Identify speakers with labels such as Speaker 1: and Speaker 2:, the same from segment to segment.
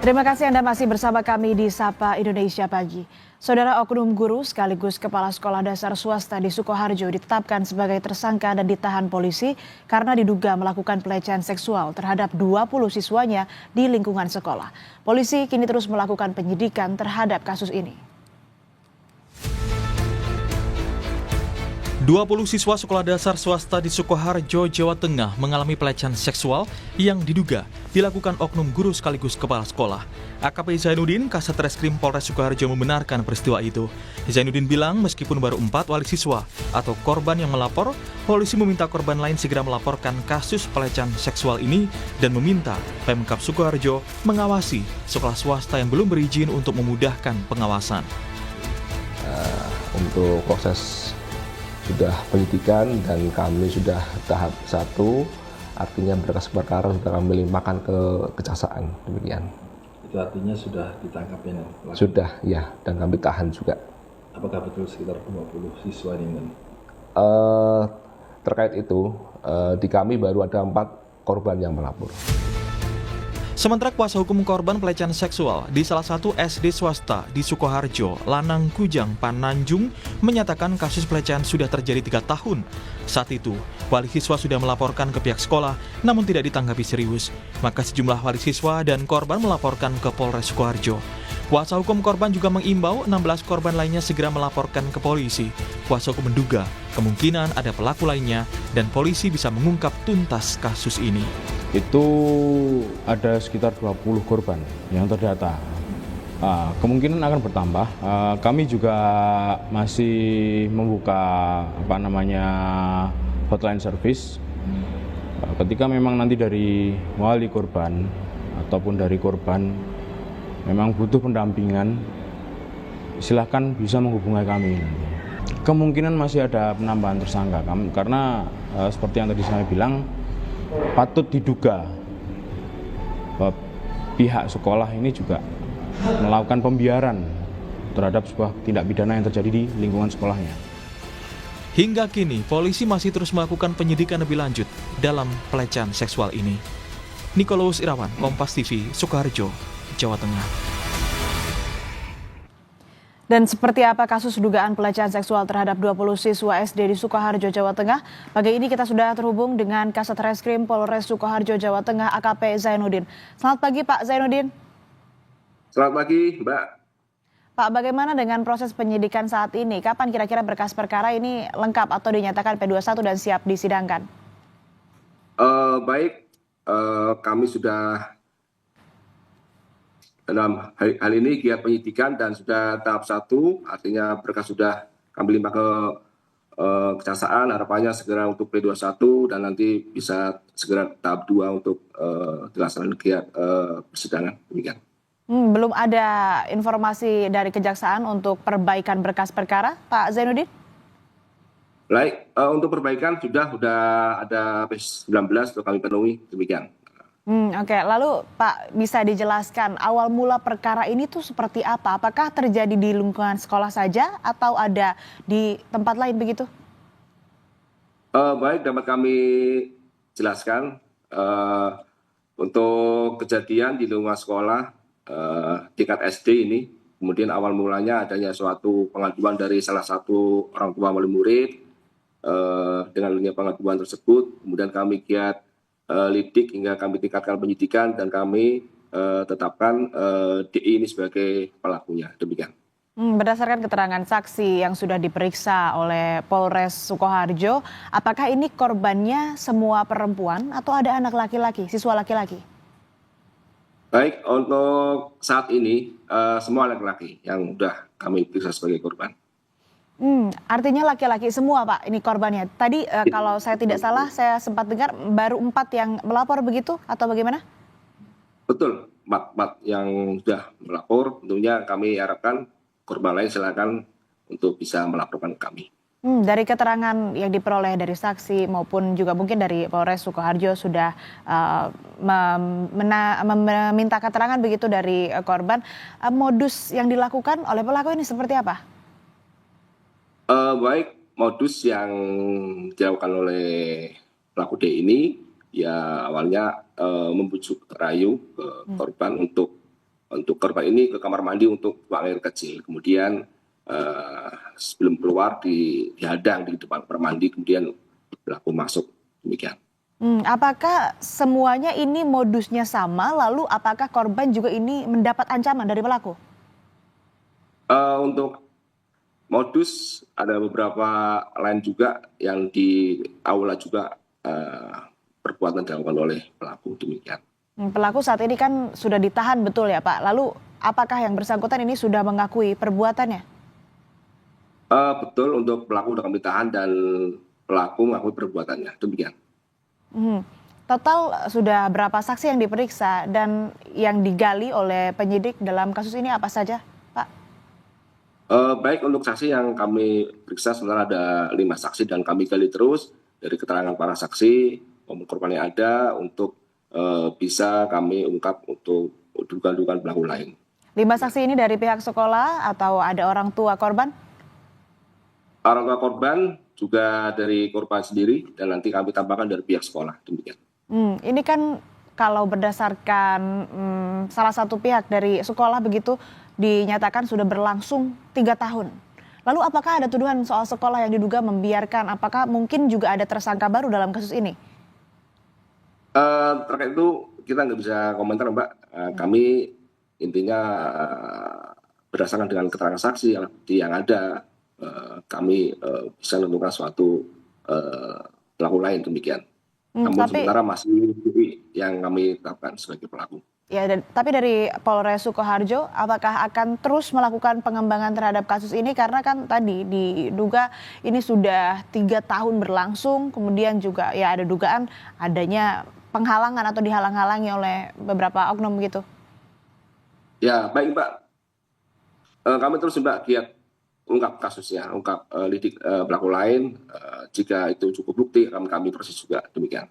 Speaker 1: Terima kasih Anda masih bersama kami di Sapa Indonesia Pagi. Saudara oknum guru sekaligus kepala sekolah dasar swasta di Sukoharjo ditetapkan sebagai tersangka dan ditahan polisi karena diduga melakukan pelecehan seksual terhadap 20 siswanya di lingkungan sekolah. Polisi kini terus melakukan penyidikan terhadap kasus ini.
Speaker 2: 20 siswa sekolah dasar swasta di Sukoharjo, Jawa Tengah mengalami pelecehan seksual yang diduga dilakukan oknum guru sekaligus kepala sekolah. AKP Zainuddin, Kasat Reskrim Polres Sukoharjo membenarkan peristiwa itu. Zainuddin bilang meskipun baru 4 wali siswa atau korban yang melapor, polisi meminta korban lain segera melaporkan kasus pelecehan seksual ini dan meminta Pemkab Sukoharjo mengawasi sekolah swasta yang belum berizin untuk memudahkan pengawasan.
Speaker 3: Untuk proses sudah penyidikan dan kami sudah tahap 1, artinya berkas perkara sudah kami limpahkan ke kejaksaan, demikian.
Speaker 4: Itu artinya sudah ditangkap ya?
Speaker 3: Sudah, ya, dan kami tahan juga.
Speaker 4: Apakah betul sekitar 20 siswa ini?
Speaker 3: Terkait itu, di kami baru ada 4 korban yang melapor.
Speaker 2: Sementara kuasa hukum korban pelecehan seksual di salah satu SD swasta di Sukoharjo, Lanang Kujang, Pananjung, menyatakan kasus pelecehan sudah terjadi 3 tahun. Saat itu, wali siswa sudah melaporkan ke pihak sekolah, namun tidak ditanggapi serius. Maka sejumlah wali siswa dan korban melaporkan ke Polres Sukoharjo. Kuasa hukum korban juga mengimbau 16 korban lainnya segera melaporkan ke polisi. Kuasa hukum menduga kemungkinan ada pelaku lainnya dan polisi bisa mengungkap tuntas kasus ini.
Speaker 5: Itu ada sekitar 20 korban yang terdata. Kemungkinan akan bertambah. Kami juga masih membuka hotline service. Ketika memang nanti dari wali korban ataupun dari korban memang butuh pendampingan, silahkan bisa menghubungi kami nanti. Kemungkinan masih ada penambahan tersangka karena seperti yang tadi saya bilang, patut diduga bahwa pihak sekolah ini juga melakukan pembiaran terhadap sebuah tindak pidana yang terjadi di lingkungan sekolahnya.
Speaker 2: Hingga kini, polisi masih terus melakukan penyidikan lebih lanjut dalam pelecehan seksual ini. Nikolaus Irawan, Kompas TV, Sukoharjo, Jawa Tengah.
Speaker 1: Dan seperti apa kasus dugaan pelecehan seksual terhadap 20 siswa SD di Sukoharjo, Jawa Tengah? Pagi ini kita sudah terhubung dengan Kasat Reskrim Polres Sukoharjo, Jawa Tengah, AKP Zainuddin. Selamat pagi Pak Zainuddin.
Speaker 6: Selamat pagi Mbak.
Speaker 1: Pak, bagaimana dengan proses penyidikan saat ini? Kapan kira-kira berkas perkara ini lengkap atau dinyatakan P21 dan siap disidangkan?
Speaker 6: Baik, kami sudah dalam hal ini giat penyidikan dan sudah tahap 1, artinya berkas sudah kami limpah ke kejaksaan, harapannya segera untuk P21 dan nanti bisa segera tahap 2 untuk dilaksanakan giat persidangan. Demikian.
Speaker 1: Belum ada informasi dari kejaksaan untuk perbaikan berkas perkara, Pak Zainuddin?
Speaker 6: Baik, untuk perbaikan sudah ada P19 untuk kami penuhi, demikian.
Speaker 1: Oke. Lalu Pak, bisa dijelaskan awal mula perkara ini tuh seperti apa? Apakah terjadi di lingkungan sekolah saja atau ada di tempat lain begitu?
Speaker 6: Baik, dapat kami jelaskan untuk kejadian di lingkungan sekolah tingkat SD ini, kemudian awal mulanya adanya suatu pengaduan dari salah satu orang tua wali murid. Dengan adanya pengaduan tersebut, kemudian kami giat lidik hingga kami tingkatkan penyidikan dan kami tetapkan DI ini sebagai pelakunya. Demikian.
Speaker 1: Berdasarkan keterangan saksi yang sudah diperiksa oleh Polres Sukoharjo, apakah ini korbannya semua perempuan atau ada anak laki-laki, siswa laki-laki?
Speaker 6: Baik, untuk saat ini semua laki-laki yang sudah kami periksa sebagai korban.
Speaker 1: Artinya laki-laki semua Pak ini korbannya. Tadi kalau saya tidak salah saya sempat dengar baru 4 yang melapor begitu atau bagaimana?
Speaker 6: Betul, 4 yang sudah melapor. Tentunya kami harapkan korban lain silakan untuk bisa melaporkan kami.
Speaker 1: Dari keterangan yang diperoleh dari saksi maupun juga mungkin dari Polres Sukoharjo sudah meminta keterangan begitu dari korban. Modus yang dilakukan oleh pelaku ini seperti apa?
Speaker 6: Baik, modus yang dilakukan oleh pelaku D ini ya awalnya membujuk rayu korban untuk untuk korban ini ke kamar mandi untuk buang air kecil. Kemudian sebelum keluar dihadang di depan kamar mandi, kemudian pelaku masuk, demikian.
Speaker 1: Apakah semuanya ini modusnya sama, lalu apakah korban juga ini mendapat ancaman dari pelaku?
Speaker 6: Untuk modus ada beberapa lain juga yang di aula juga perbuatan dilakukan oleh pelaku, demikian.
Speaker 1: Pelaku saat ini kan sudah ditahan, betul ya Pak? Lalu apakah yang bersangkutan ini sudah mengakui perbuatannya?
Speaker 6: Betul, untuk pelaku sudah kami tahan dan pelaku mengakui perbuatannya, demikian.
Speaker 1: Total sudah berapa saksi yang diperiksa dan yang digali oleh penyidik dalam kasus ini apa saja, Pak?
Speaker 6: Baik, untuk saksi yang kami periksa sebenarnya ada 5 saksi dan kami gali terus dari keterangan para saksi maupun korban yang ada untuk bisa kami ungkap untuk dugaan-dugaan pelaku lain.
Speaker 1: 5 saksi ini dari pihak sekolah atau ada orang tua korban?
Speaker 6: Orang tua korban juga dari korban sendiri dan nanti kami tambahkan dari pihak sekolah, demikian.
Speaker 1: Ini kan kalau berdasarkan salah satu pihak dari sekolah begitu dinyatakan sudah berlangsung 3 tahun. Lalu apakah ada tuduhan soal sekolah yang diduga membiarkan? Apakah mungkin juga ada tersangka baru dalam kasus ini?
Speaker 6: Terkait itu kita nggak bisa komentar, Mbak. Kami intinya berdasarkan dengan keterangan saksi yang ada, kami bisa menentukan suatu pelaku lain, demikian. Namun sementara masih yang kami tetapkan sebagai pelaku.
Speaker 1: Ya, tapi dari Polres Sukoharjo, apakah akan terus melakukan pengembangan terhadap kasus ini? Karena kan tadi diduga ini sudah 3 tahun berlangsung, kemudian juga ya ada dugaan adanya penghalangan atau dihalang-halangi oleh beberapa oknum gitu.
Speaker 6: Ya, baik Mbak. Kami terus Mbak giat ungkap kasusnya, ungkap lidik pelaku lain. Jika itu cukup bukti, kami proses juga, demikian.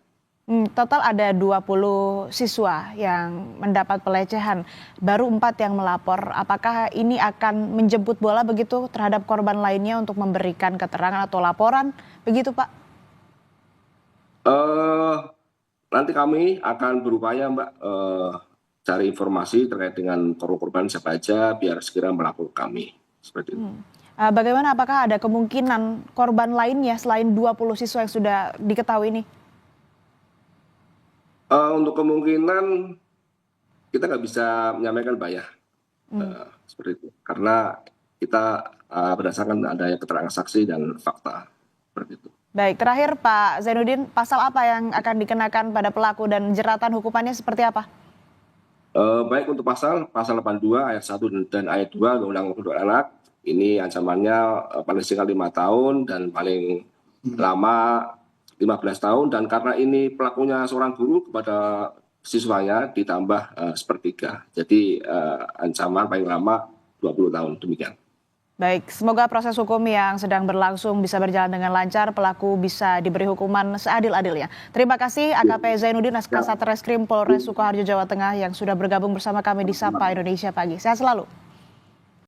Speaker 1: Total ada 20 siswa yang mendapat pelecehan, baru 4 yang melapor. Apakah ini akan menjemput bola begitu terhadap korban lainnya untuk memberikan keterangan atau laporan, begitu Pak?
Speaker 6: Nanti kami akan berupaya Mbak cari informasi terkait dengan korban siapa aja biar segera melapor kami, seperti itu.
Speaker 1: Bagaimana, apakah ada kemungkinan korban lainnya selain 20 siswa yang sudah diketahui ini?
Speaker 6: Untuk kemungkinan kita nggak bisa menyampaikan Mbak ya, seperti itu. Karena kita berdasarkan adanya keterangan saksi dan fakta, seperti itu.
Speaker 1: Baik, terakhir Pak Zainuddin, pasal apa yang akan dikenakan pada pelaku dan jeratan hukumannya seperti apa?
Speaker 6: Baik, untuk pasal 82 ayat 1 dan ayat 2 Undang-Undang Perlindungan Anak, ini ancamannya paling singkat 5 tahun dan paling lama 15 tahun, dan karena ini pelakunya seorang guru kepada siswanya ditambah sepertiga. Jadi ancaman paling lama 20 tahun, demikian.
Speaker 1: Baik, semoga proses hukum yang sedang berlangsung bisa berjalan dengan lancar, pelaku bisa diberi hukuman seadil-adilnya. Terima kasih AKP Zainuddin, Kasat Reskrim Polres Sukoharjo, Jawa Tengah yang sudah bergabung bersama kami di Sapa Indonesia Pagi. Sehat selalu.